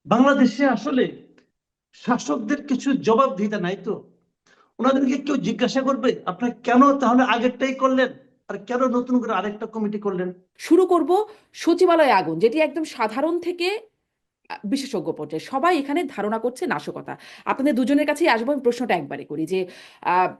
বাংলাদেশে আসলে শাসকদের কিছু জবাবদিহিতা নাই তো। ওনাদেরকে কেউ জিজ্ঞাসা করবে আপনারা কেন তাহলে আগেরটাই করলেন আর কেন নতুন করে আরেকটা কমিটি করলেন? শুরু করব সচিবালয়ে আগুন, যেটি একদম সাধারণ থেকে বিশেষজ্ঞ পর্যায়ে সবাই এখানে ধারণা করছে নাশকতা। আপনাদের দুজনের কাছেই আসবো, আমি প্রশ্নটা একবারে করি যে আহ,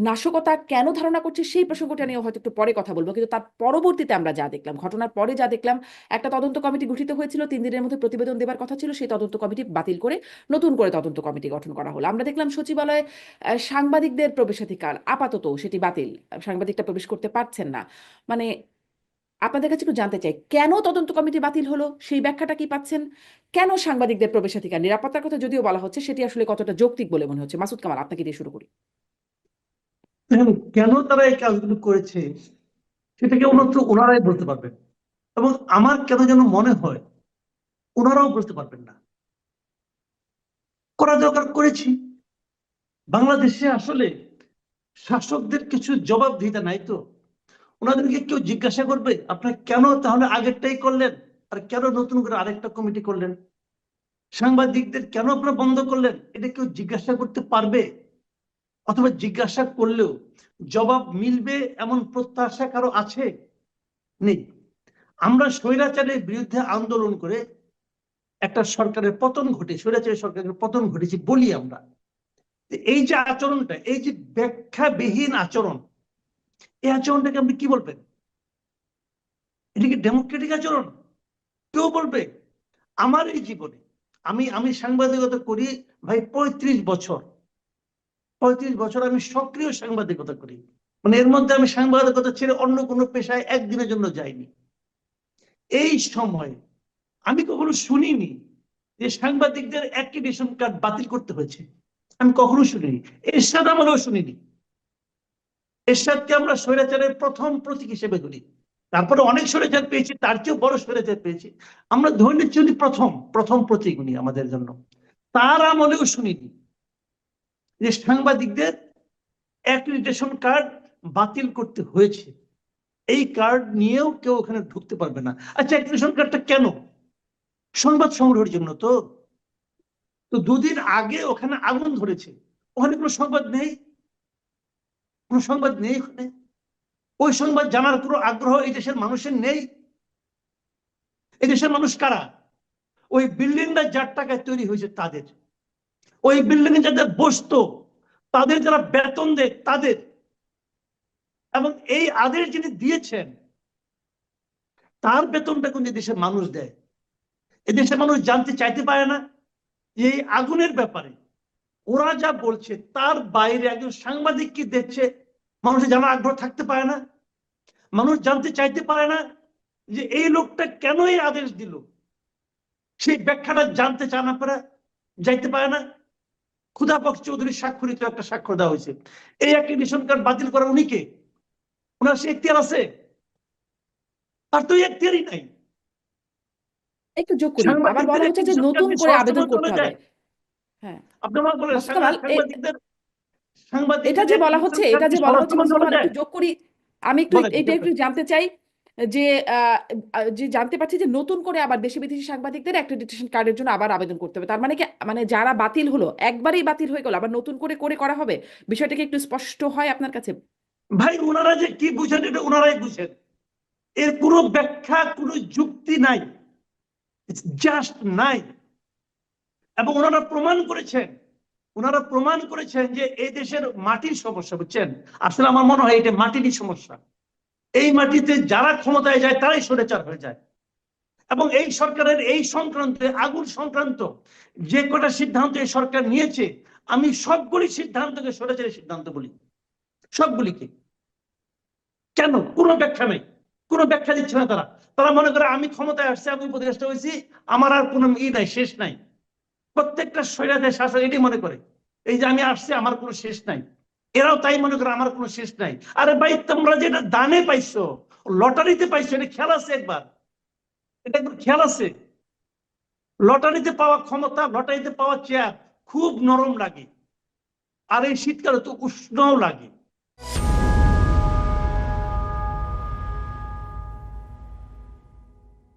নাশকতা কেন ধারণা করছে সেই প্রসঙ্গটা নিয়ে হয়তো একটু পরে কথা বলবো, কিন্তু তার পরবর্তীতে আমরা যা দেখলাম, ঘটনার পরে যা দেখলাম, একটা তদন্ত কমিটি গঠিত হয়েছিল, 3 দিনের মধ্যে প্রতিবেদন দেবার কথা ছিল, সেই তদন্ত কমিটি বাতিল করে নতুন করে তদন্ত কমিটি গঠন করা হলো। আমরা দেখলাম সচিবালয়ে সাংবাদিকদের প্রবেশাধিকার আপাতত সেটি বাতিল, সাংবাদিকটা প্রবেশ করতে পারছেন না। মানে আপনাদের কাছে একটু জানতে চাই, কেন তদন্ত কমিটি বাতিল হলো সেই ব্যাখ্যাটা কি পাচ্ছেন? কেন সাংবাদিকদের প্রবেশাধিকার, নিরাপত্তার কথা যদিও বলা হচ্ছে, সেটি আসলে কতটা যৌক্তিক বলে মনে হচ্ছে? মাসুদ কামাল, আপনাকে দিয়ে শুরু করি। দেখেন, কেন তারা এই কাজগুলো করেছে সেটা কেবলমাত্র ওনারাই বলতে পারবেন, এবং আমার কেন যেন মনে হয় ওনারাও বলতে পারবেন না। করা দরকার করেছি। বাংলাদেশে আসলে শাসকদের কিছু জবাবদিহিতা নাই তো। ওনাদেরকে কেউ জিজ্ঞাসা করবে আপনারা কেন তাহলে আগেরটাই করলেন আর কেন নতুন করে আরেকটা কমিটি করলেন? সাংবাদিকদের কেন আপনারা বন্ধ করলেন, এটা কেউ জিজ্ঞাসা করতে পারবে? অথবা জিজ্ঞাসা করলেও জবাব মিলবে এমন প্রত্যাশা কারো আছে? নেই। আমরা স্বৈরাচারের বিরুদ্ধে আন্দোলন করে একটা সরকারের পতন ঘটে, স্বৈরাচারী সরকারের পতন ঘটেছে বলি আমরা। এই যে আচরণটা, এই যে ব্যাখ্যাবিহীন আচরণ, এই আচরণটাকে আপনি কি বলবেন? এটা কি ডেমোক্রেটিক আচরণ? কেউ বলবে? আমার এই জীবনে আমি আমি সাংবাদিকতা করি ভাই 35 বছর। 35 বছর আমি সক্রিয় সাংবাদিকতা করি, মানে এর মধ্যে আমি সাংবাদিকতা ছেড়ে অন্য কোনো পেশায় একদিনের জন্য যাইনি। এই সময় আমি কখনো শুনিনি যে সাংবাদিকদের অ্যাক্রিডিটেশন কার্ড বাতিল করতে হয়েছে। আমি কখনো শুনিনি। এরশাদ আমলেও শুনিনি। এরশাদকে আমরা স্বৈরাচারের প্রথম প্রতীক হিসেবে ধরি। তারপরে অনেক স্বৈরাচার পেয়েছি, তার চেয়েও বড় স্বৈরাচার পেয়েছি। আমরা ধরে নিচ্ছি উনি প্রথম প্রথম প্রতীক উনি আমাদের জন্য। তার আমলেও শুনিনি যে সাংবাদিকদের অ্যাক্রিডিটেশন কার্ড বাতিল করতে হয়েছে। এই কার্ড নিয়েও কেউ ওখানে ঢুকতে পারবে না। আচ্ছা, অ্যাক্রিডিটেশন কার্ডটা কেন? সংবাদ সংগ্রহের জন্য তো। তো দুদিন আগে ওখানে আগুন ধরেছে, ওখানে কোনো সংবাদ নেই? কোনো সংবাদ নেই ওখানে? ওই সংবাদ জানার কোনো আগ্রহ এই দেশের মানুষের নেই? এই দেশের মানুষ কারা? ওই বিল্ডিংটা যার টাকায় তৈরি হয়েছে তাদের, ওই বিল্ডিং এ যাদের বসতো তাদের, যারা বেতন দেয় তাদের, এবং এই আদেশ যিনি দিয়েছেন তার বেতনটা কিন্তু দেশের মানুষ দেয়। এদেশের মানুষ জানতে চাইতে পারে না যে এই আগুনের ব্যাপারে ওরা যা বলছে তার বাইরে একজন সাংবাদিক কি দেখছে? মানুষের জানার আগ্রহ থাকতে পারে না? মানুষ জানতে চাইতে পারে না যে এই লোকটা কেন এই আদেশ দিল? সেই ব্যাখ্যাটা জানতে চায় না, পারে যাইতে পারে না। ক্ষুধাবক্স চৌধুরী স্বাক্ষরিত একটা স্বাক্ষর দেওয়া হয়েছে। এই অ্যাক্রিডিটেশন কার্ড বাতিল করা উনি কে? ওনার সে এখতিয়ার আছে? আর তো এখতিয়ারই নাই। একটু যোগ করি, আবার সাংবাদিকদের বলা হচ্ছে যে অ্যাক্রিডিটেশন কার্ড নতুন কি করে স্বরাষ্ট্র আবেদন করতে মন্ত্রণালয়ে হবে। যায়? হ্যাঁ, আপনি আমার বলেন মাসুদ কামাল, সাংবাদিকদের এটা সাংবাদিকদের যে বলা অ্যাক্রিডিটেশন হচ্ছে, কার্ড এটা কি যে বলা হচ্ছে, স্বরাষ্ট্র মাসুদ কামাল মন্ত্রণালয়ে একটু যায়? যোগ করি। আমি একটু বলেন এটা যোগ একটু করেন। জানতে চাই যে যে জানতে পারছি যে নতুন করে আবার দেশি বিদেশি সাংবাদিকদের অ্যাক্রেডিটেশন কার্ডের জন্য আবার আবেদন করতে হবে। তার মানে কি, মানে যারা বাতিল হলো একবারেই বাতিল হয়ে গেল, আবার নতুন করে করে করা হবে? বিষয়টা কি একটু স্পষ্ট হয় আপনার কাছে? ভাই, ওনারা যে কি বুঝেন এটা ওনারাই বুঝেন। এর কোনো ব্যাখ্যা, কোনো যুক্তি নাই, জাস্ট নাই। এবং ওনারা প্রমাণ করেছেন যে এই দেশের মাটির সমস্যা, বুঝছেন? আসলে আমার মনে হয় এটা মাটিরই সমস্যা। এই মাটিতে যারা ক্ষমতায় যায় তারাই স্বৈরাচার হয়ে যায়। এবং এই সরকারের এই সংক্রান্ত, আগুন সংক্রান্ত যে কটা সিদ্ধান্ত এই সরকার নিয়েছে, আমি সবগুলি সিদ্ধান্তকে স্বৈরাচারী সিদ্ধান্ত বলি, সবগুলিকে। কেন? কোনো ব্যাখ্যা নেই, কোনো ব্যাখ্যা দিচ্ছে না তারা। তারা মনে করে আমি ক্ষমতায় আসছি, আমি উপদেষ্টা হয়েছি, আমার আর কোনো নাই, শেষ নাই। প্রত্যেকটা স্বৈরাচারী শাসক এটি মনে করে, এই যে আমি আসছি আমার কোনো শেষ নাই। এরাও তাই মনে করে আমার কোনো শেষ নাই। আরে ভাই, তোমরা যেটা দানে পাইছো, লটারিতে পাইছো, এটা খেয়াল আছে একবার? এটা একবার খেয়াল আছে? লটারিতে পাওয়া ক্ষমতা, লটারিতে পাওয়া চেয়ার খুব নরম লাগে, আর এই শীতকালে তো উষ্ণও লাগে।